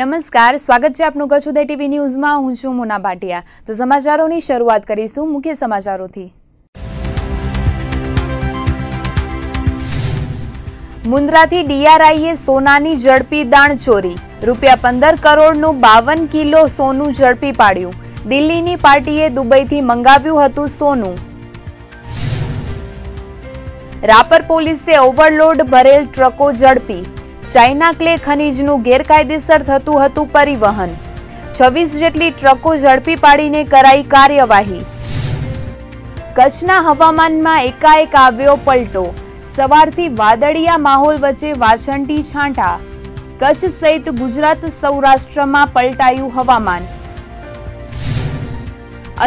નમસ્કાર, સ્વાગત છે આપનું કચ્છ ઉદય ટીવી ન્યૂઝમાં। હું છું મુના ભાટિયા। તો સમાચારોની શરૂઆત કરીશું મુખ્ય સમાચારોથી। મુન્દ્રાથી ડીઆરઆઈએ સોનાની ઝડપી દાણચોરી, ₹15 કરોડનું 52 કિલો સોનું ઝડપી પાડ્યું। દિલ્હીની પાર્ટીએ દુબઈથી મંગાવ્યું હતું સોનું। રાપર પોલીસે ઓવરલોડ ભરેલ ટ્રકો ઝડપી। ચાઇના ક્લે ખનીજનું ગેરકાયદેસર થતું હતું પરિવહન। 26 જેટલી ટ્રકો ઝડપી પાડીને કરાઈ કાર્યવાહી। કચ્છના હવામાનમાં એકાએક આવ્યો પલટો, સવારથી વાદળિયા માહોલ વચ્ચે વાછંટી છાંટા। કચ્છ સહિત ગુજરાત સૌરાષ્ટ્રમાં પલટાયું હવામાન।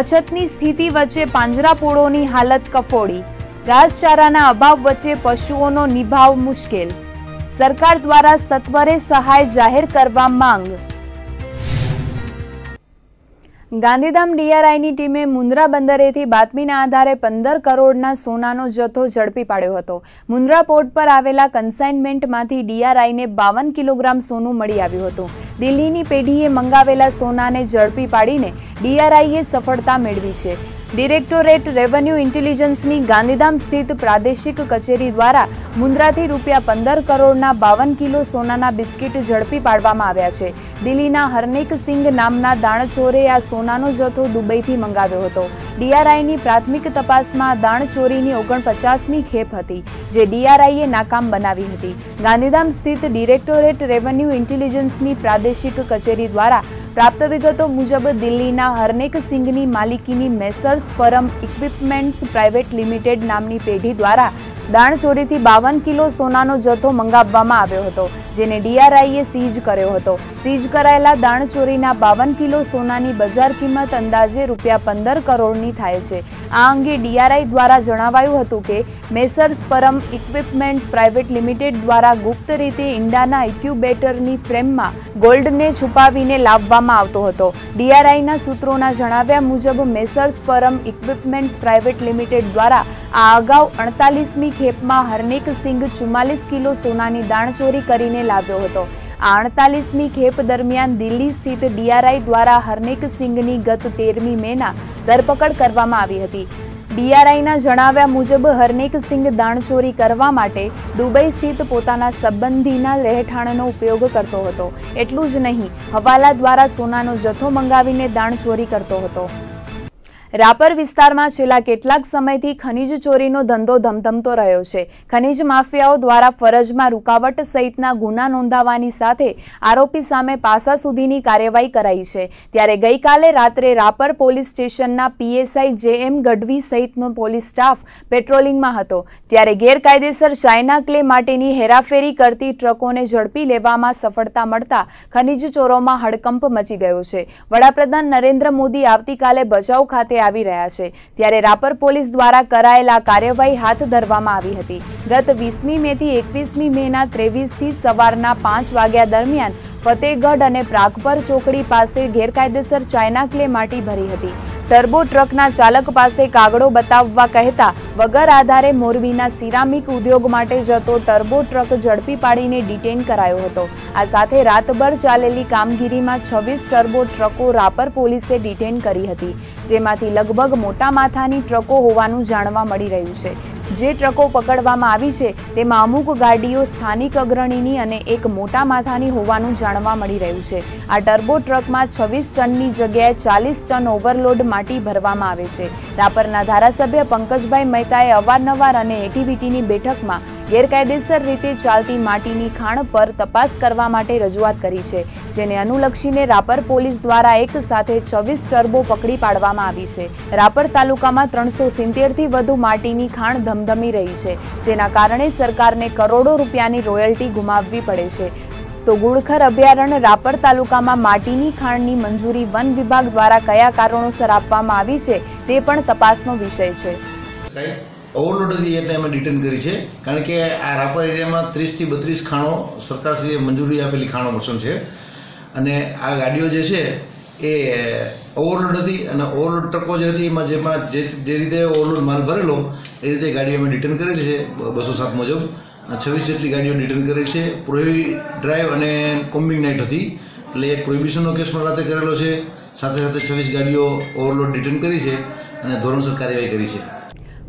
અછતની સ્થિતિ વચ્ચે પાંજરાપોળોની હાલત કફોડી, ઘાસચારાના અભાવ વચ્ચે પશુઓનો નિભાવ મુશ્કેલ। સરકાર દ્વારા સત્વરે સહાય જાહેર કરવા માંગ। ગાંધીધામ ડીઆરઆઈની ટીમે મુન્દ્રા બંદરેથી બાતમીના આધારે 15 કરોડના સોનાનો જથ્થો ઝડપી પાડ્યો હતો। મુન્દ્રા પોર્ટ પર આવેલા કન્સાઇનમેન્ટમાંથી ડીઆરઆઈને 52 કિલોગ્રામ સોનું મળી આવ્યું હતું। દિલ્હીની પેઢીએ મંગાવેલા સોનાને ઝડપી પાડીને ડીઆરઆઈએ સફળતા મેળવી છે। ડિરેક્ટોરેટ રેવન્યુ ઇન્ટેલિજન્સની ગાંધીધામ સ્થિત પ્રાદેશિક કચેરી દ્વારા મુન્દ્રાથી ₹15 કરોડના 52 કિલો સોનાના બિસ્કિટ ઝડપી પાડવામાં આવ્યા છે। દિલ્હીના હરનેક સિંઘ નામના દાણચોરે આ સોનાનો જથ્થો દુબઈથી મંગાવ્યો હતો। ડીઆરઆઈની પ્રાથમિક તપાસમાં દાણચોરીની 49મી ખેપ હતી, જે ડીઆરઆઈએ નાકામ બનાવી હતી। ગાંધીધામ સ્થિત ડિરેક્ટોરેટ રેવન્યુ ઇન્ટેલિજન્સની પ્રાદેશિક કચેરી દ્વારા પ્રાપ્ત વિગતો મુજબ દિલ્હીના હરનેક સિંઘની માલિકીની મેસર્સ પરમ ઇક્વિપમેન્ટ્સ પ્રાઇવેટ લિમિટેડ નામની પેઢી દ્વારા દાણચોરીથી 52 કિલો સોનાનો જથ્થો મંગાવવામાં આવ્યો હતો, જેને ડીઆરઆઈએ સીઝ કર્યો હતો। સીઝ કરાયેલા દાણચોરીના 52 કિલો સોનાની બજાર કિંમત અંદાજે ₹15 કરોડની થાય છે। આ અંગે ડીઆરઆઈ દ્વારા જણાવાયું હતું કે મેસર્સ પરમ ઇક્વિપમેન્ટ્સ પ્રાઇવેટ લિમિટેડ દ્વારા ગુપ્ત રીતે ઈંડાના ઇક્યુબેટરની ફ્રેમમાં ગોલ્ડને છુપાવીને લાવવામાં આવતો હતો। ડીઆરઆઈના સૂત્રોના જણાવ્યા મુજબ મેસર્સ પરમ ઇક્વિપમેન્ટ્સ પ્રાઇવેટ લિમિટેડ દ્વારા આ અગાઉ 48મી ખેપમાં હરનેક સિંઘ 44 કિલો સોનાની દાણચોરી કરીને લાવ્યો હતો। આ 48મી ખેપ દરમિયાન દિલ્હી સ્થિત ડીઆરઆઈ દ્વારા હરનેક સિંઘની ગત 13મી મેના ધરપકડ કરવામાં આવી હતી। ડીઆરઆઈના જણાવ્યા મુજબ હરનેક સિંઘ દાણચોરી કરવા માટે દુબઈ સ્થિત પોતાના સંબંધીના રહેઠાણનો ઉપયોગ કરતો હતો। એટલું જ નહીં, હવાલા દ્વારા સોનાનો જથ્થો મંગાવીને દાણચોરી કરતો હતો। રાપર વિસ્તારમાં છેલ્લા કેટલાક સમયથી ખનીજ ચોરીનો ધંધો ધમધમતો રહ્યો છે। ખનીજ માફિયાઓ દ્વારા ફરજમાં રૂકાવટ સહિતના ગુના નોંધાવાની સાથે આરોપી સામે પાસા સુધીની કાર્યવાહી કરાઈ છે। ત્યારે ગઈકાલે રાત્રે રાપર પોલીસ સ્ટેશનના પીએસઆઈ જેએમ ગઢવી સહિતનો પોલીસ સ્ટાફ પેટ્રોલિંગમાં હતો, ત્યારે ગેરકાયદેસર ચાઇના ક્લે માટેની હેરાફેરી કરતી ટ્રકોને ઝડપી લેવામાં સફળતા મળતા ખનીજ ચોરોમાં હડકંપ મચી ગયો છે। વડાપ્રધાન નરેન્દ્ર મોદી આવતીકાલે ભચાઉ ખાતે આવી રહ્યા છે, ત્યારે રાપર પોલીસ દ્વારા કરાયેલા કાર્યવાહી હાથ ધરવામાં આવી હતી। ગત 20મી મે થી 21મી મેના 23થી સવારના 5 વાગ્યા દરમિયાન ફતેહગઢ અને પ્રાગપર ચોકડી પાસે ગેરકાયદેસર ચાઇના ક્લે માટી ભરી હતી। ટર્બો ટ્રકના ચાલક પાસે કાગળો બતાવવા કહેતા વગર આધારે મોરબીના સિરામિક ઉદ્યોગ માટે જતો ટર્બો ટ્રક ઝડપી પાડીને ડિટેઇન કરાયો હતો। આ સાથે રાતભર ચાલેલી કામગીરીમાં 26 ટર્બો ટ્રકો રાપર પોલીસે ડિટેઇન કરી હતી, જેમાંથી લગભગ મોટા માથાની ટ્રકો હોવાનું જાણવા મળી રહ્યું છે। જે ટ્રકો પકડવામાં આવી છે તેમાં અમુક ગાડીઓ સ્થાનિક અગ્રણીની અને એક મોટા માથાની હોવાનું જાણવા મળી રહ્યું છે। આ ટર્બો ટ્રકમાં 26 ટનની જગ્યાએ 40 ટન ઓવરલોડ માટી ભરવામાં આવે છે। રાપરના ધારાસભ્ય પંકજભાઈ મહેતાએ અવારનવાર અને એટીવીટીની બેઠકમાં ગેરકાયદેસર રીતે ચાલતી માટીની ખાણ પર તપાસ કરવા માટે રજૂઆત કરી છે, જેને અનુલક્ષીને રાપર પોલીસ દ્વારા એક સાથે 26 ટર્બો પકડી પાડવામાં આવી છે। રાપર તાલુકામાં 370થી વધુ માટીની ખાણ ધમધમી રહી છે, જેના કારણે સરકારને કરોડો રૂપિયાની રોયલ્ટી ગુમાવવી પડે છે। તો ગુડખર અભયારણ્ય રાપર તાલુકામાં માટીની ખાણની મંજૂરી વન વિભાગ દ્વારા કયા કારણોસર આપવામાં આવી છે તે પણ તપાસનો વિષય છે। ઓવરલોડ હતી એટલે અમે ડિટેન કરી છે, કારણ કે આ રાપર એરિયામાં 30થી 32 ખાણો સરકારશ્રીએ મંજૂરી આપેલી ખાણો પસંદ છે, અને આ ગાડીઓ જે છે એ ઓવરલોડ હતી, અને ઓવરલોડ ટ્રકો જે હતી જેમાં જે રીતે ઓવરલોડ માલ ભરેલો એ રીતે ગાડી અમે ડિટેન કરેલી છે 207 મુજબ। 26 જેટલી ગાડીઓ ડિટેન કરી છે। પ્રોહિબિટ ડ્રાઈવ અને કોમ્બિંગ નાઇટ હતી, એટલે એક પ્રોહિબિશનનો કેસ પણ રાતે કરેલો છે. સાથે સાથે 26 ગાડીઓ ઓવરલોડ ડિટેન કરી છે અને ધોરણસર કાર્યવાહી કરી છે.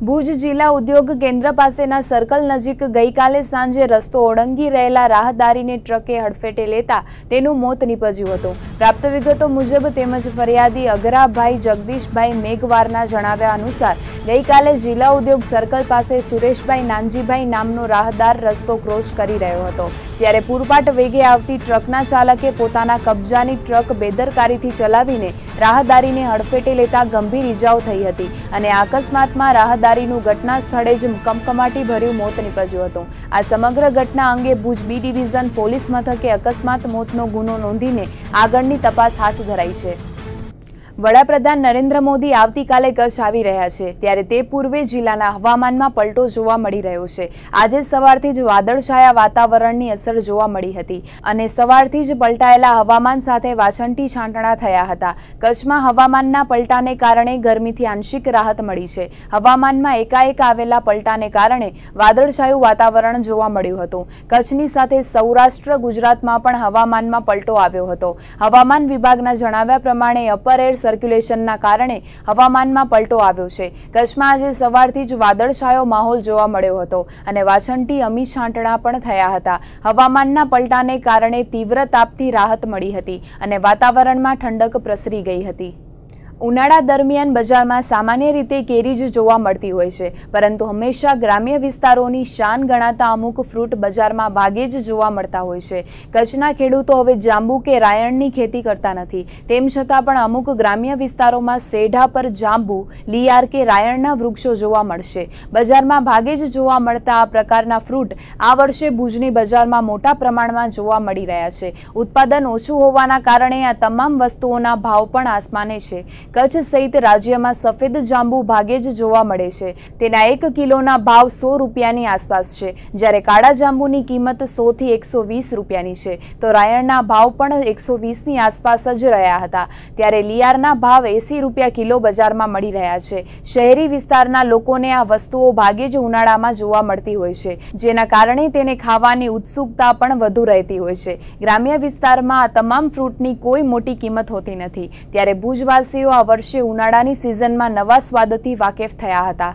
ભુજ જિલ્લા ઉદ્યોગ કેન્દ્ર પાસેના સર્કલ નજીક ગઈકાલે સાંજે રસ્તો ઓળંગી રહેલા રાહદારીને ટ્રકે હડફેટે લેતા તેનું મોત નીપજ્યું હતું. પ્રાપ્ત વિગતો મુજબ તેમજ ફરિયાદી અગરાભાઈ જગદીશભાઈ મેઘવારના જણાવ્યા અનુસાર ગઈકાલે જિલ્લા ઉદ્યોગ સર્કલ પાસે સુરેશભાઈ નાનજીભાઈ નામનો રાહદાર રસ્તો ક્રોસ કરી રહ્યો હતો. ત્યારે પૂરપાટ વેગે આવતી ટ્રકના ચાલકે પોતાના કબજાની ટ્રક બેદરકારીથી ચલાવીને રાહદારીને હડફેટે લેતા ગંભીર ઈજાઓ થઈ હતી અને અકસ્માતમાં રાહદારીનું ઘટના સ્થળે જ કમકમાટી ભર્યું મોત નીપજ્યું હતું. આ સમગ્ર ઘટના અંગે ભુજ બી ડિવિઝન પોલીસ મથકે અકસ્માત મોતનો ગુનો નોંધીને આગળની તપાસ હાથ ધરાઈ છે. વડાપ્રધાન નરેન્દ્ર મોદી આવતીકાલે કચ્છ આવી રહ્યા છે ત્યારે તે પૂર્વે જિલ્લાના હવામાનમાં પલટો જોવા મળી રહ્યો છે. આજે સવારથી જ વાદળછાયા વાતાવરણની અસર જોવા મળી હતી અને સવારથી જ પલટાયેલા હવામાન સાથે વાછંટી છાંટણા થયા હતા. કચ્છમાં હવામાનના પલટાને કારણે ગરમીથી આંશિક રાહત મળી છે. હવામાનમાં એકાએક આવેલા પલટાને કારણે વાદળછાયું વાતાવરણ જોવા મળ્યું હતું. કચ્છની સાથે સૌરાષ્ટ્ર ગુજરાતમાં પણ હવામાનમાં પલટો આવ્યો હતો. હવામાન વિભાગના જણાવ્યા પ્રમાણે અપર એર સર્ક્યુલેશનના કારણે હવામાનમાં પલટો આવ્યો છે. કચ્છમાં આજે સવારથી જ વાદળછાયો માહોલ જોવા મળ્યો હતો અને વાછંટી અમી છાંટણા પણ થયા હતા. હવામાનના પલટાને કારણે તીવ્ર તાપથી રાહત મળી હતી અને વાતાવરણમાં ઠંડક પ્રસરી ગઈ હતી. ઉનાળા દરમિયાન બજારમાં સામાન્ય રીતે કેરી જ જોવા મળતી હોય છે, પરંતુ હંમેશા ગ્રામ્ય વિસ્તારોની શાન ગણાતા અમુક ફ્રૂટ બજારમાં ભાગે જ જોવા મળતા હોય છે. કચ્છના ખેડૂતો હવે જાંબુ કે રાયણની ખેતી કરતા નથી. તેમ છતાં પણ અમુક ગ્રામ્ય વિસ્તારોમાં સેઢા પર જાંબુ, લીયાર કે રાયણના વૃક્ષો જોવા મળશે. બજારમાં ભાગે જ જોવા મળતા આ પ્રકારના ફ્રૂટ આ વર્ષે ભુજની બજારમાં મોટા પ્રમાણમાં જોવા મળી રહ્યા છે. ઉત્પાદન ઓછું હોવાના કારણે આ તમામ વસ્તુઓના ભાવ પણ આસમાને છે. કચ્છ સહિત રાજ્યમાં સફેદ જાંબુ ભાગે જ જોવા મળે છે. તેના 1 કિલોના ભાવ 100 રૂપિયાની આસપાસ છે, જ્યારે કાળા જાંબુની કિંમત 100 થી 120 રૂપિયાની છે, તો રાયણના ભાવ પણ 120ની આસપાસ જ રહ્યા હતા. ત્યારે લીયારના ભાવ 80 રૂપિયા કિલો બજારમાં મળી રહ્યા છે. શહેરી વિસ્તારના લોકોને આ વસ્તુઓ ભાગે જ ઉનાળામાં જોવા મળતી હોય છે, જેના કારણે તેને ખાવાની ઉત્સુકતા પણ વધુ રહેતી હોય છે. ગ્રામ્ય વિસ્તારમાં આ તમામ ફ્રૂટની કોઈ મોટી કિંમત હોતી નથી. ત્યારે ભુજવાસીઓ આ વર્ષે ઉનાળાની સિઝનમાં નવા સ્વાદથી વાકેફ થયા હતા.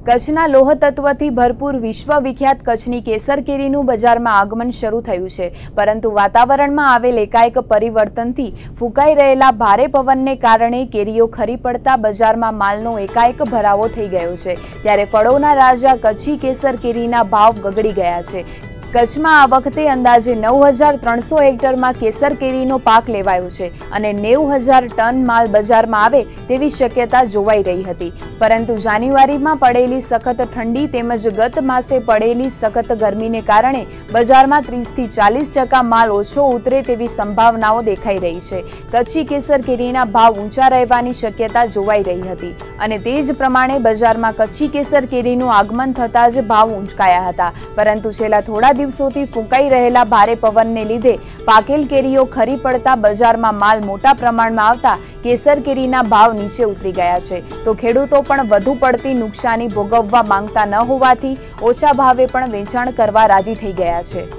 કચ્છના લોહ તત્વથી ભરપૂર વિશ્વવિખ્યાત કચ્છની કેસર કેરીનું બજારમાં આગમન શરૂ થયું છે, પરંતુ વાતાવરણમાં આવેલ એકાએક પરિવર્તનથી ફૂંકાઈ રહેલા ભારે પવનને કારણે કેરીઓ ખરી પડતા બજારમાં માલનો એકાએક ભરાવો થઈ ગયો છે. ત્યારે ફળોના રાજા કચ્છી કેસર કેરીના ભાવ ગગડી ગયા છે. કચ્છમાં આ વખતે અંદાજે 9,300 હેક્ટરમાં કેસર કેરીનો પાક લેવાયો છે અને 90,000 ટન માલ બજારમાં આવે તેવી શક્યતા જોવાઈ રહી હતી. પરંતુ જાન્યુઆરીમાં પડેલી સખત ઠંડી તેમજ ગત માસે પડેલી સખત ગરમીને કારણે બજારમાં 30થી 40% માલ ઓછો ઉતરે તેવી સંભાવનાઓ દેખાઈ રહી છે. કચ્છી કેસર કેરીના ભાવ ઊંચા રહેવાની શક્યતા જોવાઈ રહી હતી અને તે જ પ્રમાણે બજારમાં કચ્છી કેસર કેરીનું આગમન થતાં જ ભાવ ઊંચકાયા હતા. પરંતુ છેલ્લા થોડા દિવસોથી ફૂંકાઈ રહેલા ભારે પવનને લીધે પાકેલ કેરીઓ ખરી પડતા બજારમાં માલ મોટા પ્રમાણમાં આવતા કેસર કેરીના ભાવ નીચે ઉતરી ગયા છે. તો ખેડૂતો પણ વધુ પડતી નુકસાની ભોગવવા માંગતા ન હોવાથી ઓછા ભાવે પણ વેચાણ કરવા રાજી થઈ ગયા છે.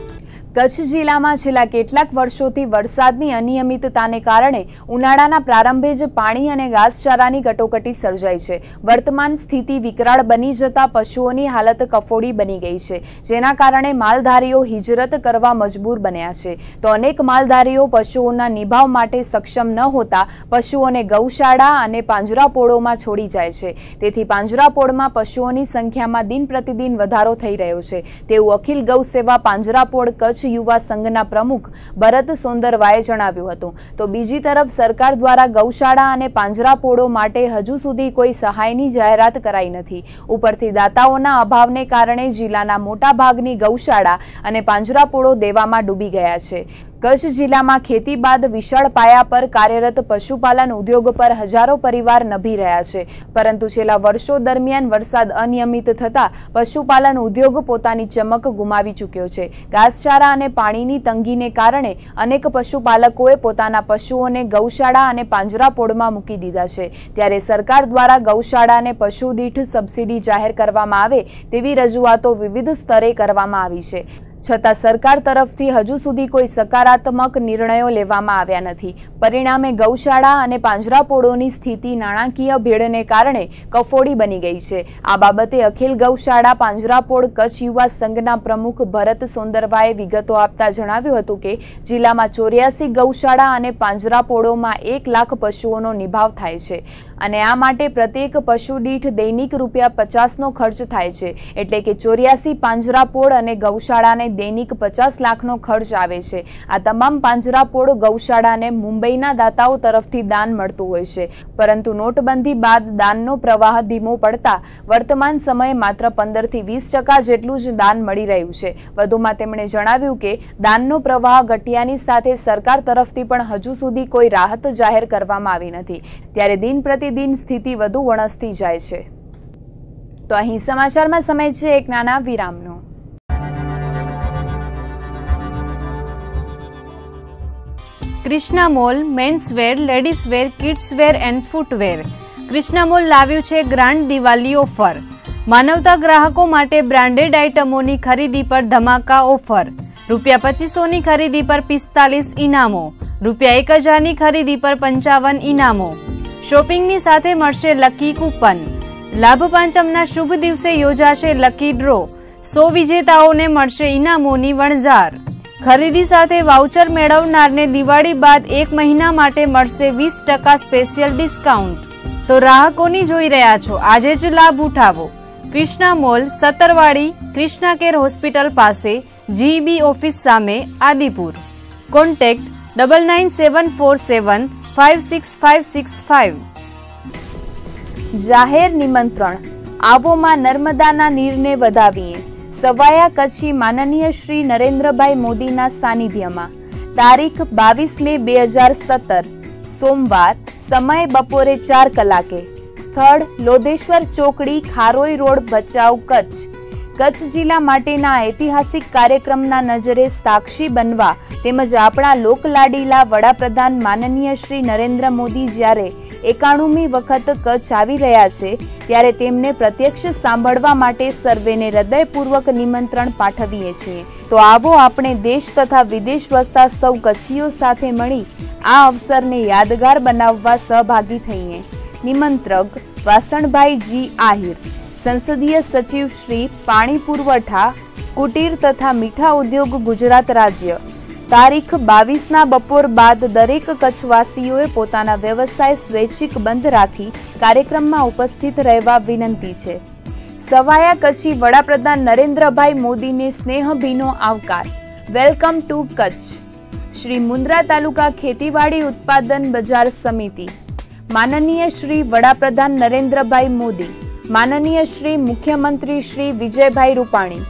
કચ્છ જિલ્લામાં છેલ્લા કેટલાક વર્ષોથી વરસાદની અનિયમિતતાને કારણે ઉનાળાના પ્રારંભે જ પાણી અને ઘાસચારાની કટોકટી સર્જાઈ છે. વર્તમાન સ્થિતિ વિકરાળ બની જતા પશુઓની હાલત કફોડી બની ગઈ છે, જેના કારણે માલધારીઓ હિજરત કરવા મજબૂર બન્યા છે. તો અનેક માલધારીઓ પશુઓના નિભાવ માટે સક્ષમ ન હોતા પશુઓને ગૌશાળા અને પાંજરાપોળોમાં છોડી જાય છે. તેથી પાંજરાપોળમાં પશુઓની સંખ્યામાં દિન પ્રતિદિન વધારો થઈ રહ્યો છે, તેવું અખિલ ગૌ સેવા પાંજરાપોળ કચ્છ યુવા સંઘના પ્રમુખ ભરત સોંદરવાએ જણાવ્યું હતું. તો બીજી તરફ સરકાર દ્વારા ગૌશાળા અને પાંજરાપોળો માટે હજુ સુધી કોઈ સહાયની જાહેરાત કરાઈ નથી. ઉપરથી દાતાઓના અભાવને કારણે જિલ્લાના મોટા ભાગની ગૌશાળા અને પાંજરાપોળો દેવામાં ડૂબી ગયા છે. કચ્છ જિલ્લામાં ખેતી બાદ વિશાળ પાયા પર કાર્યરત પશુપાલન ઉદ્યોગ પર હજારો પરિવાર નભી રહ્યા છે, પરંતુ છેલ્લા વર્ષો દરમિયાન વરસાદ અનિયમિત થતા પશુપાલન ઉદ્યોગ પોતાની ચમક ગુમાવી ચૂક્યો છે. ઘાસચારા અને પાણીની તંગીને કારણે અનેક પશુપાલકોએ પોતાના પશુઓને ગૌશાળા અને પાંજરાપોળમાં મૂકી દીધા છે. ત્યારે સરકાર દ્વારા ગૌશાળાને પશુ દીઠ સબસિડી જાહેર કરવામાં આવે તેવી રજૂઆતો વિવિધ સ્તરે કરવામાં આવી છે. છતાં સરકાર તરફથી હજુ સુધી કોઈ સકારાત્મક નિર્ણયો લેવામાં આવ્યા નથી. પરિણામે ગૌશાળા અને પાંજરાપોળોની સ્થિતિ નાણાકીય ભેળને કારણે કફોડી બની ગઈ છે. આ બાબતે અખિલ ગૌશાળા પાંજરાપોળ કચ્છ યુવા સંઘના પ્રમુખ ભરત સોંદરવાએ વિગતો આપતા જણાવ્યું હતું કે જિલ્લામાં 84 ગૌશાળા અને પાંજરાપોળોમાં 1 લાખ પશુઓનો નિભાવ થાય છે અને આ માટે પ્રત્યેક પશુ દીઠ દૈનિક ₹50નો ખર્ચ થાય છે. એટલે કે 84 પાંજરાપોળ અને ગૌશાળાને દૈનિક 50 લાખનો ખર્ચ આવે છે. આ તમામ પાંજરાપોળ ગૌશાળાને મુંબઈના દાતાઓ તરફથી દાન મળતું હોય છે, પરંતુ નોટબંધી બાદ દાનનો પ્રવાહ ધીમો પડતા વર્તમાન સમયે માત્ર 15 થી 20% જેટલું જ દાન મળી રહ્યું છે. વધુમાં તેમણે જણાવ્યું કે દાનનો પ્રવાહ ઘટ્યાની સાથે સરકાર તરફથી પણ હજુ સુધી કોઈ રાહત જાહેર કરવામાં આવી નથી, ત્યારે દિન પ્રતિદિન સ્થિતિ વધુ વણસતી જાય છે. તો અહીં સમાચારમાં સમય છે એક નાના વિરામનો. Krishna mall menswear, ladieswear, kidswear and footwear. Krishna mall લાવ્યું છે ગ્રાન્ડ દિવાળી ઓફર. માનવતા ગ્રાહકો માટે બ્રાન્ડેડ આઇટમોની ખરીદી પર ધમાકા ઓફર. ₹2500ની ખરીદી પર 45 ઇનામો, ₹1000 ની ખરીદી પર 55 ઇનામો. શોપિંગની સાથે મળશે લકી કૂપન. લાભ પાંચમના શુભ દિવસે યોજાશે લકી ડ્રો. 100 વિજેતાઓને મળશે ઇનામોની વણઝાર. ખરીદી સાથે વાઉચર મેળવનારને દિવાળી બાદ 1 મહિના માટે મળશે 20% સ્પેશિયલ ડિસ્કાઉન્ટ. તો ગ્રાહકોની જોઈ રહ્યા છો, આજે જ લાભ ઉઠાવો. Krishna mall, Sattarwadi, Krishna care hospital પાસે, જીબી ઓફિસ સામે, આદિપુર. કોન્ટેક્ટ 9974756565. જાહેર નિમંત્રણ. આવોમાં નર્મદાના નીરને વધાવીએ. સવાયા કચ્છી માનનીય શ્રી નરેન્દ્રભાઈ મોદીના સાનિધ્યમાં તારીખ 22 મે 2017 સોમવાર, સમય બપોરે 4 કલાકે. સ્થળ લોધેશ્વર ચોકડી, ખારોઈ રોડ, ભચાઉ, કચ્છ. કચ્છ જિલ્લા માટેના ઐતિહાસિક કાર્યક્રમના નજરે સાક્ષી બનવા તેમજ આપણા લોકલાડીલા વડાપ્રધાન માનનીય શ્રી નરેન્દ્ર મોદી જ્યારે 91મી વખત કચ્છ આવી રહ્યા છે, ત્યારે તેમને પ્રત્યક્ષ સાંભળવા માટે સર્વેને હૃદયપૂર્વક નિમંત્રણ પાઠવીએ છીએ. તો આવો આપણે દેશ તથા વિદેશ વસતા સૌ કચ્છીઓ સાથે મળી આ અવસરને યાદગાર બનાવવા સહભાગી થઈએ. નિમંત્રક વાસણભાઈ જી આહિર, સંસદીય સચિવ શ્રી, પાણી પુરવઠા, કુટીર તથા મીઠા ઉદ્યોગ, ગુજરાત રાજ્ય. તારીખ 22ના બપોર બાદ દરેક કચ્છવાસીઓએ પોતાના વ્યવસાય સ્વૈચ્છિક બંધ રાખી કાર્યક્રમમાં ઉપસ્થિત રહેવા વિનંતી છે. સવાયા કચ્છી વડાપ્રધાન નરેન્દ્રભાઈ મોદીને સ્નેહભીનો આવકાર. Welcome to Kutch. શ્રી મુન્દ્રા તાલુકા ખેતીવાડી ઉત્પાદન બજાર સમિતિ. માનનીય શ્રી વડાપ્રધાન નરેન્દ્રભાઈ મોદી, માનનીય શ્રી મુખ્યમંત્રી શ્રી વિજયભાઈ રૂપાણી,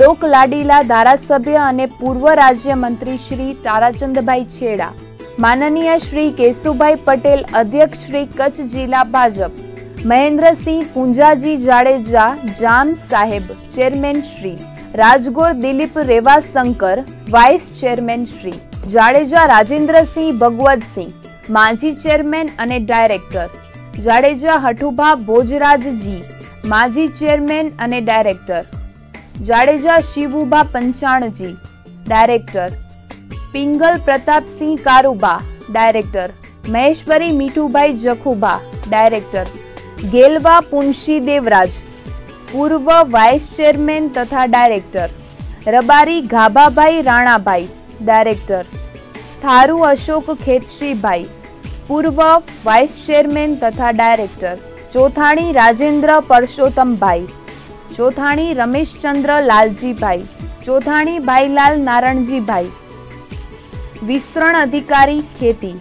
લોક લાડીલા ધારાસભ્ય અને પૂર્વ રાજ્યમંત્રી શ્રી તારાચંદભાઈ છેડા, માનનીય શ્રી કેશુભાઈ પટેલ, અધ્યક્ષ શ્રી કચ્છ જિલ્લા Bhajap, Mahendra Singh પુંજાજી Jadeja, Jam Saheb, chairman Shri, Rajgor Dilip Revashankar, vice chairman Shri, Jadeja Rajendrasinh Bhagwatsinh, માજી ચેરમેન અને ડાયરેક્ટર, જાડેજા હઠુભા ભોજરાજજી, માજી ચેરમેન અને director, Jadeja Shivubha Panchanji, director, Pingal Pratapsinh Karuba, director, Maheshwari Mithubhai Jakhubha, director, Gelva Punshi Devraj, પૂર્વ વાઇસ ચેરમેન તથા ડાયરેક્ટર, રબારી ગાભાભાઈ રાણાભાઈ, ડાયરેક્ટર, થારુ અશોક ખેતશ્રીભાઈ, પૂર્વ વાઇસ ચેરમેન તથા ડાયરેક્ટર, ચોથાણી રાજેન્દ્ર પરસોત્તમભાઈ, ચોથાણી રમેશચંદ્ર લાલજીભાઈ, ચોથાણી ભાઈલાલ નારણજીભાઈ, વિસ્તરણ અધિકારી ખેતી,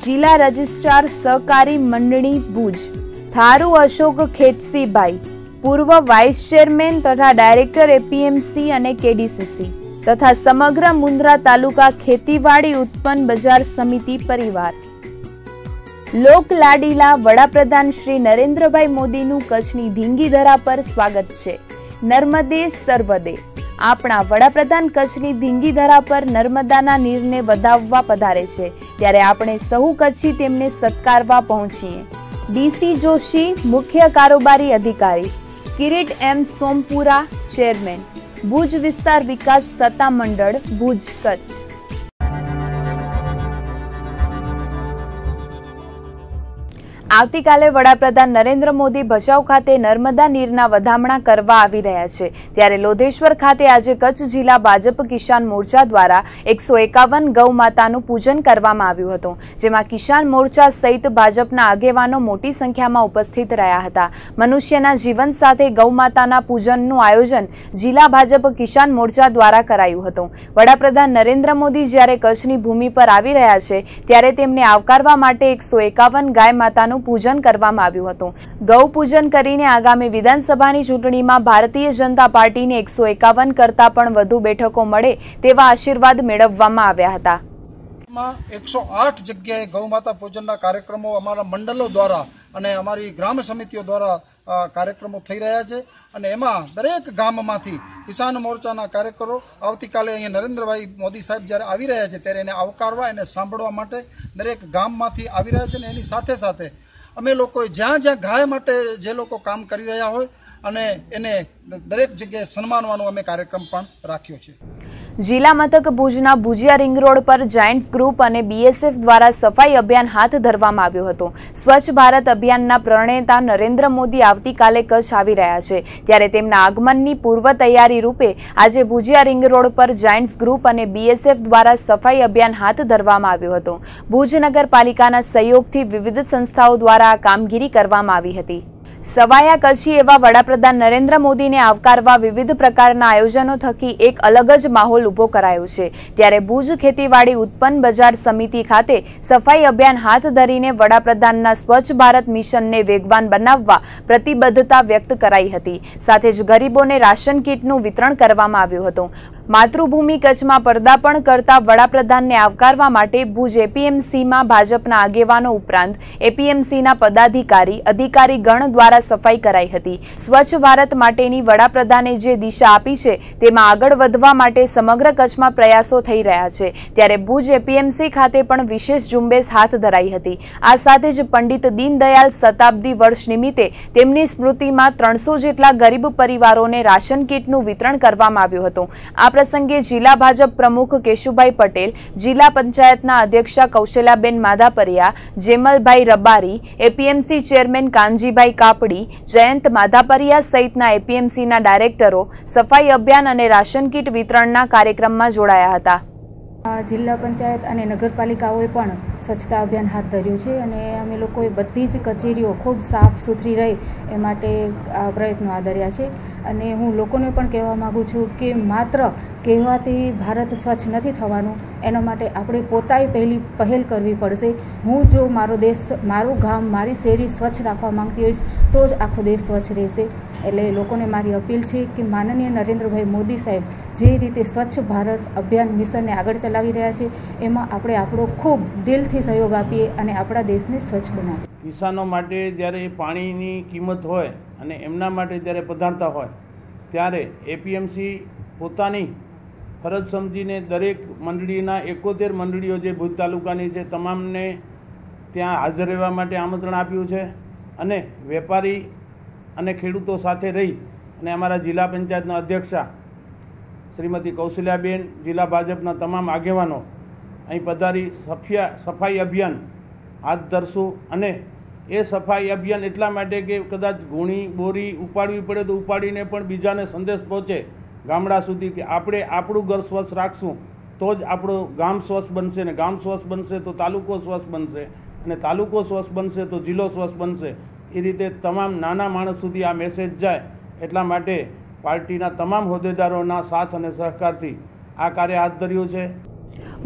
જિલ્લા રજિસ્ટ્રાર સહકારી મંડળી ભુજ, થારુ અશોક ખેતસીભાઈ, પૂર્વ વાઇસ ચેરમેન તથા ડાયરેક્ટર એપીએમસી અને કેડીસીસી તથા સમગ્ર મુન્દ્રા તાલુકા ખેતીવાડી ઉત્પન્ન બજાર સમિતિ પરિવાર. લોક લાડીલા વડાપ્રધાન શ્રી નરેન્દ્રભાઈ મોદીનું કચ્છની ધીંગી ધરા પર સ્વાગત છે. નર્મદે સર્વદે. આપણા વડાપ્રધાન કચ્છની ધીંગી ધરા પર નર્મદાના નીરને વધાવવા પધારે છે, ત્યારે આપણે સહુ કચ્છી તેમને સત્કારવા પહોંચીએ. ડીસી જોશી, મુખ્ય કારોબારી અધિકારી, કિરીટ એમ સોમપુરા, ચેરમેન, ભુજ વિસ્તાર વિકાસ સત્તામંડળ, ભુજ, કચ્છ। આવતીકાલે વડાપ્રધાન નરેન્દ્ર મોદી ભચાઉ ખાતે નર્મદા નીરના વધામણા કરવા આવી રહ્યા છે, ત્યારે લોધેશ્વર ખાતે આજે કચ્છ જિલ્લા ભાજપ કિસાન મોરચા દ્વારા 151 ગૌ માતાનું પૂજન કરવામાં આવ્યું હતું, જેમાં કિસાન મોરચા સહિત ભાજપના આગેવાનો મોટી સંખ્યામાં ઉપસ્થિત રહ્યા હતા। મનુષ્યના જીવન સાથે ગૌ માતાના પૂજનનું આયોજન જિલ્લા ભાજપ કિસાન મોરચા દ્વારા કરાયું હતું। વડાપ્રધાન નરેન્દ્ર મોદી જ્યારે કચ્છની ભૂમિ પર આવી રહ્યા છે, ત્યારે તેમને આવકારવા માટે 151 ગાય માતાનું પૂજન કરવામાં આવ્યું હતું। ગૌ પૂજન કરીને આગામી વિધાનસભાની ચૂંટણીમાં ભારતીય જનતા પાર્ટીને 151 કરતા પણ વધુ બેઠકો મળે તેવા આશીર્વાદ મેળવવામાં આવ્યા હતા। 108 જગ્યાએ ગૌ માતા પૂજનના કાર્યક્રમો અમારા મંડળો દ્વારા અને અમારી ગ્રામ સમિતિઓ દ્વારા કાર્યક્રમો થઈ રહ્યા છે અને એમાં દરેક ગામમાંથી કિસાન મોરચાના કાર્યકરો આવતીકાલે અહીંયા નરેન્દ્રભાઈ મોદી સાહેબ જ્યારે આવી રહ્યા છે ત્યારે એને આવકારવા એને સાંભળવા માટે દરેક ગામમાંથી આવી રહ્યા છે અને એની સાથે સાથે અમે લોકોએ જ્યાં જ્યાં ગાય માટે જે લોકો કામ કરી રહ્યા હોય અને એને દરેક જગ્યાએ સન્માનવાનો અમે કાર્યક્રમ પણ રાખ્યો છે। જિલ્લા મથક ભુજના ભુજિયા રિંગ રોડ પર જાયન્ટ્સ ગ્રુપ અને બીએસએફ દ્વારા સફાઈ અભિયાન હાથ ધરવામાં આવ્યું હતું। સ્વચ્છ ભારત અભિયાનના પ્રણેતા નરેન્દ્ર મોદી આવતીકાલે કચ્છ આવી રહ્યા છે, ત્યારે તેમના આગમનની પૂર્વ તૈયારી રૂપે આજે ભુજિયા રિંગ રોડ પર જાયન્ટ્સ ગ્રુપ અને બીએસએફ દ્વારા સફાઈ અભિયાન હાથ ધરવામાં આવ્યું હતું। ભુજ નગરપાલિકાના સહયોગથી વિવિધ સંસ્થાઓ દ્વારા આ કામગીરી કરવામાં આવી હતી। સવાયા કચ્છી એવા વડાપ્રધાન નરેન્દ્ર મોદીને આવકારવા વિવિધ પ્રકારના આયોજનો થકી એક અલગ જ માહોલ ઉભો કરાયો છે, ત્યારે ભુજ ખેતીવાડી ઉત્પન્ન બજાર સમિતિ ખાતે સફાઈ અભિયાન હાથ ધરીને વડાપ્રધાનના સ્વચ્છ ભારત મિશનને વેગવાન બનાવવા પ્રતિબદ્ધતા વ્યક્ત કરાઈ હતી। સાથે જ ગરીબોને રાશન કીટનું વિતરણ કરવામાં આવ્યું હતું। માતૃભૂમિ કચ્છમાં પર્દાપણ કરતા વડાપ્રધાનને આવકારવા માટે ભુજ એપીએમસીમાં ભાજપના આગેવાનો ઉપરાંત એપીએમસીના પદાધિકારી અધિકારી ગણ દ્વારા સફાઈ કરાઈ હતી। સ્વચ્છ ભારત માટેની વડાપ્રધાને જે દિશા આપી છે તેમાં આગળ વધવા માટે સમગ્ર કચ્છમાં પ્રયાસો થઈ રહ્યા છે, ત્યારે ભુજ એપીએમસી ખાતે પણ વિશેષ ઝુંબેશ હાથ ધરાઈ હતી। આ સાથે જ પંડિત દીનદયાળ શતાબ્દી વર્ષ નિમિત્તે તેમની સ્મૃતિમાં 300 જેટલા ગરીબ પરિવારોને રાશન કીટનું વિતરણ કરવામાં આવ્યું હતું। આ પ્રસંગે જિલ્લા ભાજપ પ્રમુખ કેશુભાઈ પટેલ, જિલ્લા પંચાયતના અધ્યક્ષા કૌશલ્યાબેન માધાપરિયા, જેમલભાઈ રબારી, એપીએમસી ચેરમેન કાનજીભાઈ કાપડી, જયંત માધાપરિયા સહિતના એપીએમસીના ડાયરેક્ટરો સફાઈ અભિયાન અને રાશન કીટ વિતરણના કાર્યક્રમમાં જોડાયા હતા। જિલ્લા પંચાયત અને નગરપાલિકાઓએ પણ સ્વચ્છતા અભિયાન હાથ ધર્યું છે અને અમે લોકોએ બધી જ કચેરીઓ ખૂબ સાફ સુથરી રહે એ માટે પ્રયત્નો આદર્યા છે। અને હું લોકોને પણ કહેવા માગું છું કે માત્ર કહેવાથી ભારત સ્વચ્છ નથી થવાનું, એના માટે આપણે પોતાએ પહેલ કરવી પડશે। હું જો મારો દેશ, મારું ગામ, મારી શેરી સ્વચ્છ રાખવા માંગતી હોઈશ તો જ આખો દેશ સ્વચ્છ રહેશે। એટલે લોકોને મારી અપીલ છે કે માનનીય નરેન્દ્રભાઈ મોદી સાહેબ જે રીતે સ્વચ્છ ભારત અભિયાન મિશનને આગળ ચલાવી રહ્યા છે એમાં આપણે આપણો ખૂબ દિલથી સહયોગ આપીએ અને આપણા દેશને સ્વચ્છ બનાવીએ। કિસાનો માટે જ્યારે પાણીની કિંમત હોય અને એમના માટે જ્યારે પધારતા હોય ત્યારે એપીએમસી પોતાની ફરજ સમજીને દરેક મંડળીના 71 મંડળીઓ જે ભુજ તાલુકાની છે તમામને ત્યાં હાજર રહેવા માટે આમંત્રણ આપ્યું છે અને વેપારી અને ખેડૂતો સાથે રહી અને અમારા જિલ્લા પંચાયતના અધ્યક્ષા શ્રીમતી કૌશલ્યાબેન, જિલ્લા ભાજપના તમામ આગેવાનો અહીં પધારી સફાઈ અભિયાન હાથ ધરશું। અને એ સફાઈ અભિયાન એટલા માટે કે કદાચ ગુણી બોરી ઉપાડવી પડે તો ઉપાડીને પણ બીજાને સંદેશ પહોંચે ગામડા સુધી કે આપણે આપણું ઘર સ્વચ્છ રાખશું તો જ આપણું ગામ સ્વચ્છ બનશે, ને ગામ સ્વચ્છ બનશે તો તાલુકો સ્વચ્છ બનશે, અને તાલુકો સ્વચ્છ બનશે તો જિલ્લો સ્વચ્છ બનશે। એ રીતે તમામ નાના માણસ સુધી આ મેસેજ જાય એટલા માટે પાર્ટીના તમામ હોદ્દેદારોના સાથ અને સહકારથી આ કાર્ય હાથ ધર્યું છે।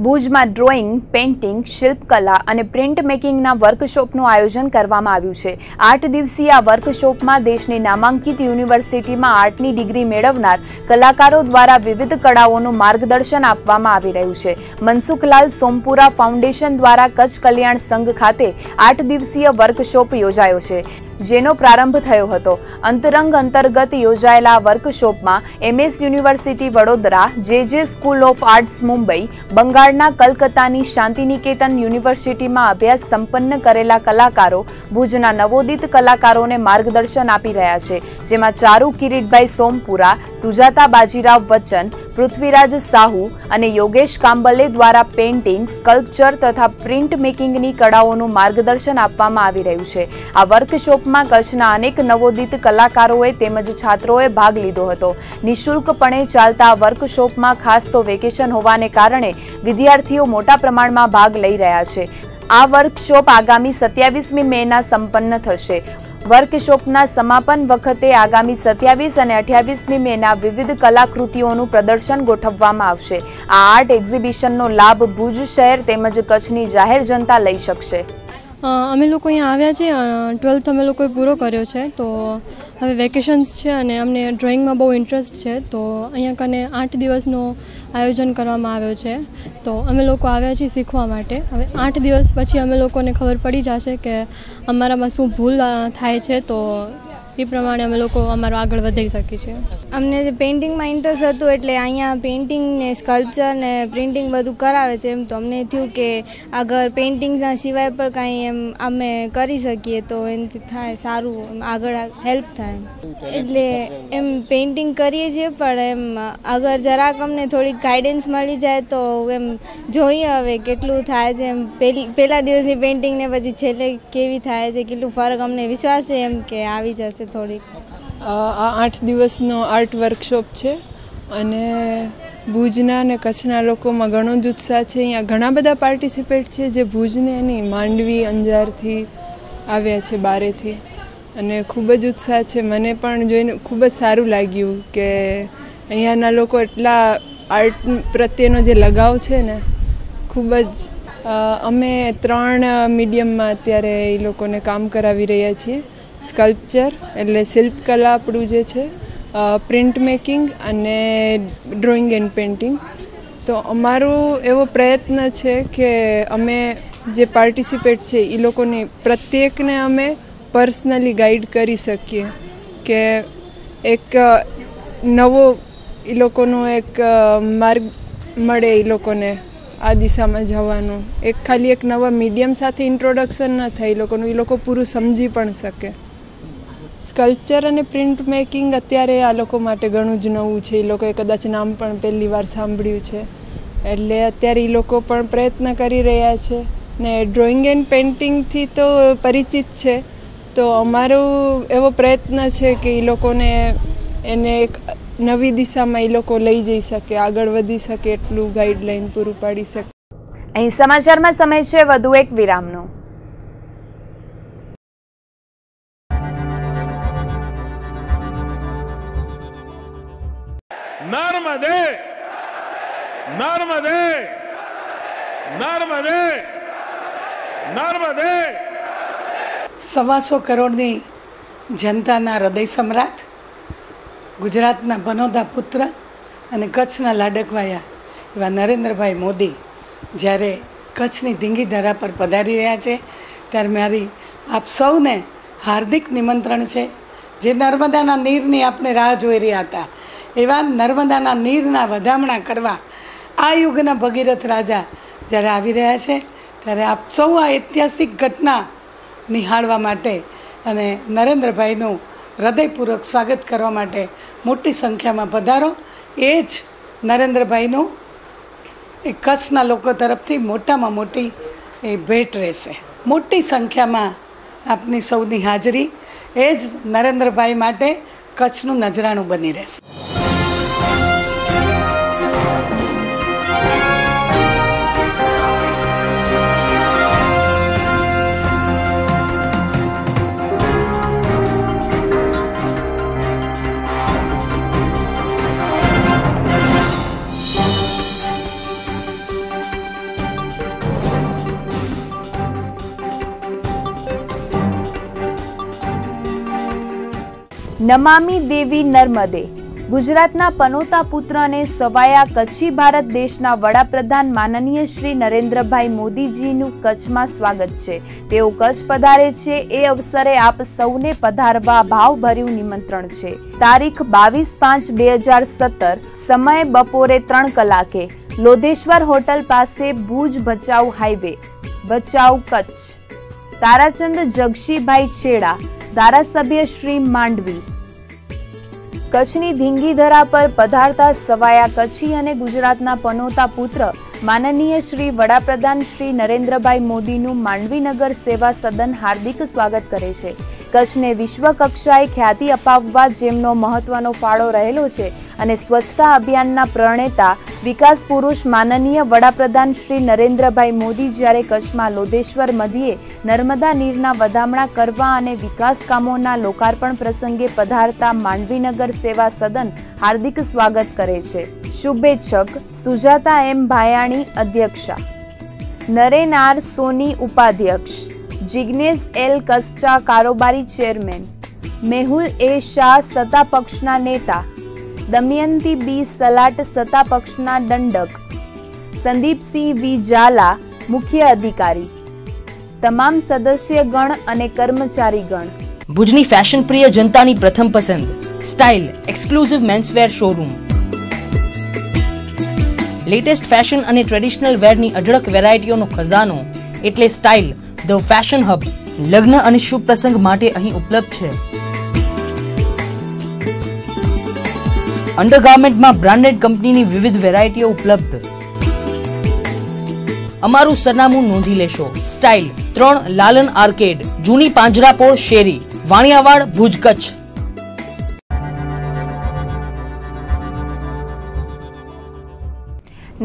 ભુજમાં ડ્રોઈંગ, પેઇન્ટિંગ, શિલ્પકલા અને પ્રિન્ટ મેકિંગના વર્કશોપનું આયોજન કરવામાં આવ્યું છે। 8 દિવસીય આ વર્કશોપમાં દેશની નામાંકિત યુનિવર્સિટીમાં આર્ટની ડિગ્રી મેળવનાર કલાકારો દ્વારા વિવિધ કળાઓનું માર્ગદર્શન આપવામાં આવી રહ્યું છે। મનસુખલાલ સોમપુરા ફાઉન્ડેશન દ્વારા કચ્છ કલ્યાણ સંઘ ખાતે 8 દિવસીય વર્કશોપ યોજાયો છે, જેનો પ્રારંભ થયો હતો। અંતરંગ અંતર્ગત યોજાયેલા વર્કશોપમાં એમએસ યુનિવર્સિટી વડોદરા, જે સ્કૂલ ઓફ આર્ટ્સ મુંબઈ, બંગાળના કલકત્તાની શાંતિનિકેતન યુનિવર્સિટીમાં અભ્યાસ સંપન્ન કરેલા કલાકારો ભુજના નવોદિત કલાકારોને માર્ગદર્શન આપી રહ્યા છે, જેમાં ચારુ કિરીટભાઈ સોમપુરા, સુજાતા બાજીરાવ વચ્ચન, પૃથ્વીરાજ સાહુ અને યોગેશ કાંબલે દ્વારા પેઇન્ટિંગ, સ્કલ્પચર તથા પ્રિન્ટ મેકિંગની કળાઓનું માર્ગદર્શન આપવામાં આવી રહ્યું છે. આ વર્કશોપમાં કચ્છના અનેક નવોદિત કલાકારોએ તેમજ છાત્રોએ ભાગ લીધો હતો. નિઃશુલ્કપણે ચાલતા વર્કશોપમાં ખાસ તો વેકેશન હોવાને કારણે વિદ્યાર્થીઓ મોટા પ્રમાણમાં ભાગ લઈ રહ્યા છે. આ વર્કશોપ આગામી 27મી મેના સંપન્ન થશે. વર્કશોપના સમાપન વખતે આગામી 27 અને 28મી મેના વિવિધ કલાકૃતિઓનું પ્રદર્શન ગોઠવવામાં આવશે. આ આર્ટ એક્ઝિબિશનનો લાભ ભુજ શહેર તેમજ કચ્છની જાહેર જનતા લઈ શકશે. અમે લોકો અહીંયા આવ્યા છીએ. 12th અમે લોકોએ પૂરો કર્યો છે, તો હવે વેકેશન્સ છે અને અમને ડ્રોઈંગમાં બહુ ઇન્ટરેસ્ટ છે, તો અહીંયા કને 8 દિવસનો આયોજન કરવામાં આવ્યો છે. તો અમે લોકો આવ્યા છીએ શીખવા માટે. હવે 8 દિવસ પછી અમે લોકોને ખબર પડી જશે કે અમારામાં શું ભૂલ થાય છે, તો એ પ્રમાણે અમે લોકો અમારો આગળ વધી શકીએ છીએ. અમને જે પેઇન્ટિંગમાં ઇન્ટરેસ્ટ હતું એટલે અહીંયા પેઇન્ટિંગ ને સ્કલ્પચર ને પ્રિન્ટિંગ બધું કરાવે છે. એમ તો અમને થયું કે અગર પેઇન્ટિંગના સિવાય પણ કાંઈ એમ અમે કરી શકીએ તો એનાથી થાય સારું, આગળ હેલ્પ થાય. એટલે એમ પેઇન્ટિંગ કરીએ છીએ, પણ એમ અગર જરાક અમને થોડીક ગાઈડન્સ મળી જાય તો એમ જોઈએ હવે કેટલું થાય છે. એમ પહેલા દિવસની પેઇન્ટિંગ ને પછી છેલ્લે કેવી થાય છે, કેટલું ફરક અમને વિશ્વાસ છે એમ કે આવી જશે થોડીક. આ 8 દિવસનો આર્ટ વર્કશોપ છે અને ભુજના અને કચ્છના લોકોમાં ઘણો જ ઉત્સાહ છે. અહીંયા ઘણા બધા પાર્ટિસિપેટ છે જે ભુજને નહીં, માંડવી, અંજારથી આવ્યા છે, બારેથી, અને ખૂબ જ ઉત્સાહ છે. મને પણ જોઈને ખૂબ જ સારું લાગ્યું કે અહીંયાના લોકો એટલા આર્ટ પ્રત્યેનો જે લગાવ છે ને, ખૂબ જ. અમે 3 મીડિયમમાં અત્યારે એ લોકોને કામ કરાવી રહ્યા છીએ. સ્કલ્પચર એટલે શિલ્પકલા આપણું જે છે, પ્રિન્ટ મેકિંગ અને ડ્રોઈંગ એન્ડ પેઇન્ટિંગ. તો અમારો એવો પ્રયત્ન છે કે અમે જે પાર્ટિસિપેટ છે એ લોકોને પ્રત્યેકને અમે પર્સનલી ગાઈડ કરી શકીએ કે એક નવો એ લોકોનો એક માર્ગ મળે એ લોકોને આ દિશામાં જવાનું. ખાલી એક નવા મીડિયમ સાથે ઇન્ટ્રોડક્શન ન થાય એ લોકોનું, એ લોકો પૂરું સમજી પણ શકે. સ્કલ્પચર અને પ્રિન્ટ મેકિંગ અત્યારે આ લોકો માટે ઘણું જ નવું છે. એ લોકોએ કદાચ નામ પણ પહેલી વાર સાંભળ્યું છે, એટલે અત્યારે એ લોકો પણ પ્રયત્ન કરી રહ્યા છે. ને ડ્રોઈંગ એન્ડ પેઇન્ટિંગથી તો પરિચિત છે, તો અમારો એવો પ્રયત્ન છે કે એ લોકોને એને એક નવી દિશામાં એ લોકો લઈ જઈ શકે, આગળ વધી શકે એટલું ગાઈડલાઈન પૂરું પાડી શકે. અહીં સમાચારમાં સમય છે વધુ એક વિરામનો. નર્મદે નર્મદે નર્મદે નર્મદે. 125 કરોડની જનતાના હૃદય સમ્રાટ, ગુજરાતના બનોદા પુત્ર અને કચ્છના લાડકવાયા એવા નરેન્દ્રભાઈ મોદી જ્યારે કચ્છની ધીંગી ધરા પર પધારી રહ્યા છે, ત્યારે મારી આપ સૌને હાર્દિક નિમંત્રણ છે. જે નર્મદાના નીરની આપણે રાહ જોઈ રહ્યા હતા, એવા નર્મદાના નીરના વધામણા કરવા આ યુગના ભગીરથ રાજા જ્યારે આવી રહ્યા છે, ત્યારે આપ સૌ આ ઐતિહાસિક ઘટના નિહાળવા માટે અને નરેન્દ્રભાઈનું હૃદયપૂર્વક સ્વાગત કરવા માટે મોટી સંખ્યામાં પધારો. એ જ નરેન્દ્રભાઈનું એ કચ્છના લોકો તરફથી મોટામાં મોટી એ ભેટ રહેશે. મોટી સંખ્યામાં આપની સૌની હાજરી એ જ નરેન્દ્રભાઈ માટે કચ્છનું નજરાણું બની રહેશે. નમામી દેવી નર્મદે. ગુજરાતના પનોતા પુત્ર અને સવાયા કચ્છી ભારત દેશના વડાપ્રધાન માનનીય શ્રી નરેન્દ્રભાઈ મોદીજીનું કચ્છમાં સ્વાગત છે. તેઓ કચ્છ પધારે છે, એ અવસરે આપ સૌને પધારવા ભાવભર્યું નિમંત્રણ છે. તારીખ 22/5/2017, સમય બપોરે 3 કલાકે, લોધેશ્વર હોટલ પાસે, ભુજ ભચાઉ હાઈવે, ભચાઉ કચ્છ. તારાચંદ જગશીભાઈ છેડા, ધારાસભ્ય શ્રી માંડવી. કચ્છની ધીંગીધરા પર પધારતા સવાયા કચ્છી અને ગુજરાતના પનોતા પુત્ર માનનીય શ્રી વડાપ્રધાન શ્રી નરેન્દ્રભાઈ મોદીનું માંડવીનગર સેવા સદન હાર્દિક સ્વાગત કરે છે. કચ્છને વિશ્વ કક્ષાએ ખ્યાતિ અપાવવા જેમનો મહત્વનો ફાળો રહેલો છે અને સ્વચ્છતા અભિયાનના પ્રણેતા વિકાસ પુરુષ માનનીય વડાપ્રધાન શ્રી નરેન્દ્રભાઈ મોદી જ્યારે કચ્છમાં લોધેશ્વર મધ્યે નર્મદા નીરના વધામણા કરવા અને વિકાસ કામોના લોકાર્પણ પ્રસંગે પધારતા માંડવીનગર સેવા સદન હાર્દિક સ્વાગત કરે છે. શુભેચ્છક સુજાતા એમ ભાયાણી અધ્યક્ષા, નરેન આર સોની ઉપાધ્યક્ષ, જિગ્નેશ એલ કસ્ટા કારોબારી ચેરમેન, મેહુલ એ શાહ સત્તા પક્ષના નેતા, દમયંતી બી સલાટ સત્તા પક્ષના દંડક, સંદીપસિંહ વી ઝાલા મુખ્ય અધિકારી, તમામ સદસ્યગણ અને કર્મચારીગણ. ભુજની ફેશન પ્રિય જનતાની પ્રથમ પસંદ style exclusive menswear showroom. Latest fashion અને ટ્રેડિશનલ વેરની અઢળક વેરાયટીઓનો ખજાનો એટલે સ્ટાઇલ ધ ફેશન હબ. લગ્ન અને શુભ પ્રસંગ માટે અહીં ઉપલબ્ધ છે. અંડરગાર્મેન્ટમાં બ્રાન્ડેડ કંપનીની વિવિધ વેરાયટીઓ ઉપલબ્ધ. અમારું સરનામું નોંધી લેશો. સ્ટાઇલ 3 લાલન આર્કેડ, જૂની પાંજરાપોળ શેરી, વાણિયાવાડ, ભુજ, કચ્છ.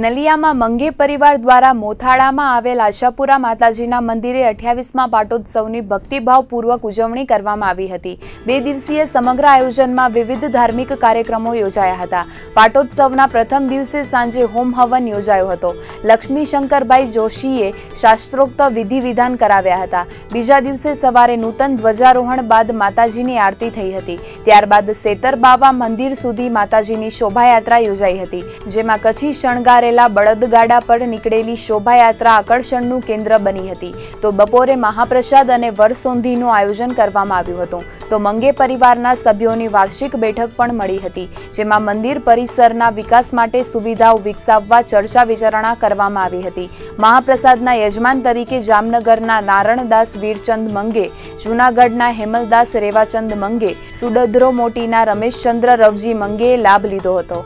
નલિયામાં મંગે પરિવાર દ્વારા મોથાળામાં આવેલ આશાપુરા માતાજીના મંદિરે 28મા પાટોત્સવની ભક્તિભાવપૂર્વક ઉજવણી કરવામાં આવી હતી. 2 દિવસીય સમગ્ર આયોજનમાં વિવિધ ધાર્મિક કાર્યક્રમો યોજાયા હતા. પાટોત્સવના પ્રથમ દિવસે સાંજે હોમ હવન યોજાયો હતો. લક્ષ્મીશંકરભાઈ જોશીએ શાસ્ત્રોક્ત વિધિ વિધાન કરાવ્યા હતા. બીજા દિવસે સવારે નૂતન ધ્વજારોહણ બાદ માતાજીની આરતી થઈ હતી. ત્યારબાદ સેતરબાવા મંદિર સુધી માતાજીની શોભાયાત્રા યોજાઈ હતી, જેમાં કચ્છી શણગાર બળદગાડા પર નીકળેલી શોભાયાત્રા આકર્ષણનું કેન્દ્ર બની હતી. તો બપોરે મહાપ્રસાદ અને વરસોંધીનું આયોજન કરવામાં આવ્યું હતું. તો મંગે પરિવારના સભ્યોની વાર્ષિક બેઠક પણ મળી હતી, જેમાં મંદિર પરિસરના વિકાસ માટે સુવિધાઓ વિકસાવવા ચર્ચા વિચારણા કરવામાં આવી હતી. મહાપ્રસાદના યજમાન તરીકે જામનગરના નારણદાસ વીરચંદ મંગે, જૂનાગઢના હેમલદાસ રેવાચંદ મંગે, સુડધ્રો મોટીના રમેશચંદ્ર રવજી મંગેએ લાભ લીધો હતો.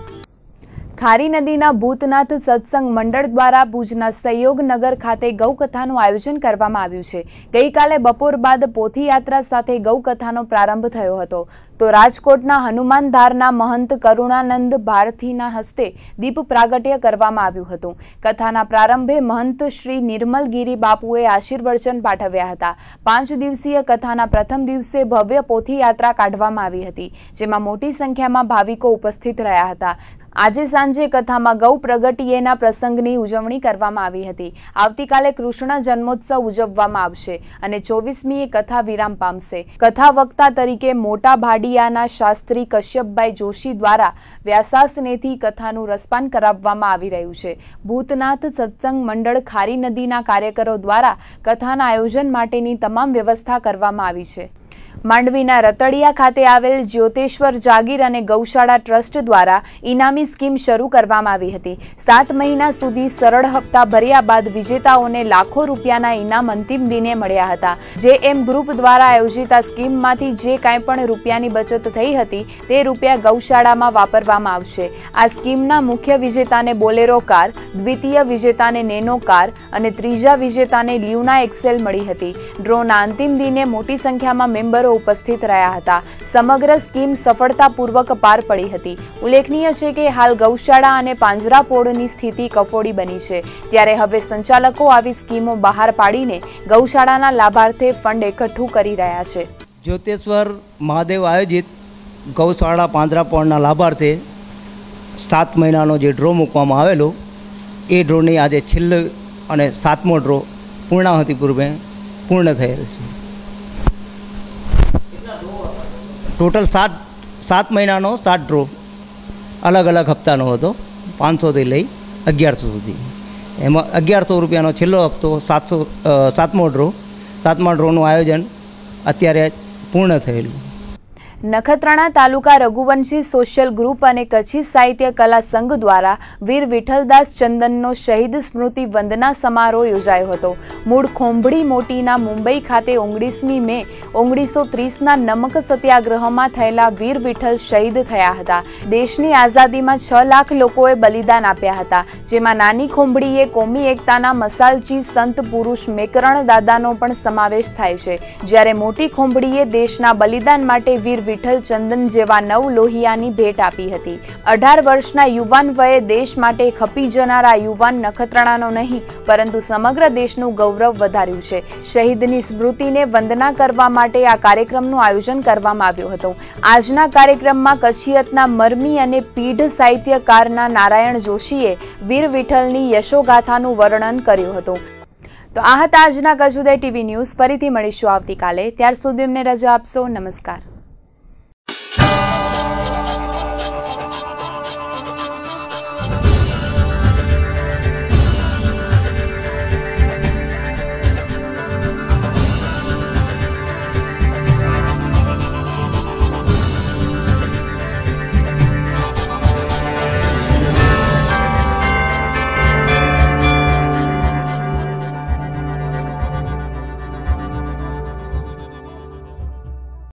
ખારી નદીના ભૂતનાથ સત્સંગ મંડળ દ્વારા ભુજના સહયોગનગર ખાતે ગૌકથાનું આયોજન કરવામાં આવ્યું છે. ગઈકાલે બપોર બાદ પોથીયાત્રા સાથે ગૌકથાનો પ્રારંભ થયો હતો. તો રાજકોટના હનુમાનધારના મહંત કરુણાનંદ ભારતીના હસ્તે દીપ પ્રાગટ્ય કરવામાં આવ્યું હતું. કથાના પ્રારંભે મહંત શ્રી નિર્મલગીરી બાપુએ આશીર્વચન પાઠવ્યા હતા. 5 દિવસીય કથાના પ્રથમ દિવસે ભવ્ય પોથીયાત્રા કાઢવામાં આવી હતી, જેમાં મોટી સંખ્યામાં ભાવિકો ઉપસ્થિત રહ્યા હતા. આજે સાંજે કથામાં ગૌ પ્રગટિયેના પ્રસંગની ઉજવણી કરવામાં આવી હતી. આવતીકાલે કૃષ્ણ જન્મોત્સવ ઉજવવામાં આવશે અને 24મીએ કથા વિરામ પામશે. કથા વક્તા તરીકે મોટા ભાડિયાના શાસ્ત્રી કશ્યપભાઈ જોશી દ્વારા વ્યાસાસનેથી કથાનું રસપાન કરાવવામાં આવી રહ્યું છે. ભૂતનાથ સત્સંગ મંડળ ખારી નદીના કાર્યકરો દ્વારા કથાના આયોજન માટેની તમામ વ્યવસ્થા કરવામાં આવી છે. માંડવીના રતડિયા ખાતે આવેલ જ્યોતેશ્વર જાગીર અને ગૌશાળા ટ્રસ્ટ દ્વારા ઇનામી સ્કીમ શરૂ કરવામાં આવી હતી. 7 મહિના સુધી સરળ હપ્તા ભર્યા બાદ વિજેતાઓને લાખો રૂપિયાના ઇનામ અંતિમ દિને મળ્યા હતા. JM ગ્રુપ દ્વારા આયોજિત આ સ્કીમમાંથી જે કાંઈ પણ રૂપિયાની બચત થઈ હતી તે રૂપિયા ગૌશાળામાં વાપરવામાં આવશે. આ સ્કીમના મુખ્ય વિજેતાને બોલેરો કાર, દ્વિતીય વિજેતાને નેનો કાર અને ત્રીજા વિજેતાને લ્યુના એક્સેલ મળી હતી. ડ્રોના અંતિમ દિને મોટી સંખ્યામાં મેમ્બરો ઉપસ્થિત રહ્યા હતા. સમગ્ર સ્કીમ સફળતાપૂર્વક પાર પડી હતી. ઉલ્લેખનીય છે કે હાલ ગૌશાળા અને પાંજરાપોળની સ્થિતિ કફોડી બની છે, ત્યારે હવે સંચાલકો આવી સ્કીમો બહાર પાડીને ગૌશાળાના લાભાર્થે ફંડ એકઠું કરી રહ્યા છે. જ્યોતેશ્વર મહાદેવ આયોજિત ગૌશાળા પાંજરાપોળના લાભાર્થે 7 મહિનાનો જે ડ્રો મૂકવામાં આવેલો, એ ડ્રોની આજે છેલ્લો અને 7મો ડ્રો પૂર્ણાહુતિ પૂર્વે પૂર્ણ થયેલ છે. ટોટલ 7 મહિનાનો 7 ડ્રો અલગ અલગ હપ્તાનો હતો, 500થી લઈ 1100 સુધી. એમાં 1100 રૂપિયાનો છેલ્લો હપ્તો 7મો ડ્રો, 7મા ડ્રોનું આયોજન અત્યારે પૂર્ણ થયેલું. નખત્રાણા તાલુકા રઘુવંશી સોશિયલ ગ્રુપ અને કચ્છી સાહિત્ય કલા સંઘ દ્વારા વીર વિઠ્ઠલદાસ ચંદનનો શહીદ સ્મૃતિ વંદના સમારોહ યોજાયો હતો. મૂળ ખોંભડી મોટીના મુંબઈ ખાતે 19મી મે 1930ના નમક સત્યાગ્રહમાં થયેલા વીર વિઠ્ઠલ શહીદ થયા હતા. દેશની આઝાદીમાં 6 લાખ લોકોએ બલિદાન આપ્યા હતા, જેમાં નાની ખોંભડીએ કોમી એકતાના મસાલચી સંત પુરુષ મેકરણ દાદાનો પણ સમાવેશ થાય છે, જ્યારે મોટી ખોંભડીએ દેશના બલિદાન માટે વીર વિઠ્ઠલ ચંદન જેવા નવ લોહિયાની ભેટ આપી હતી. 18 વર્ષના યુવાન વયે દેશ માટે ખપી જનારા યુવાન નખત્રાણાનો નહીં પરંતુ સમગ્ર દેશનું ગૌરવ વધાર્યું છે. શહીદની સ્મૃતિને વંદના કરવા માટે આ કાર્યક્રમનું આયોજન કરવામાં આવ્યું હતું. આજના કાર્યક્રમમાં કચ્છિયતના મરમી અને પીઢ સાહિત્યકારના નારાયણ જોશીએ વીર વિઠ્ઠલની યશોગાથાનું વર્ણન કર્યું હતું. તો આ હતા આજના કચ્છ ઉદય ટીવી ન્યૂઝ. ફરીથી મળીશું આવતીકાલે. ત્યાર સુધી અમને રજા આપશો. નમસ્કાર.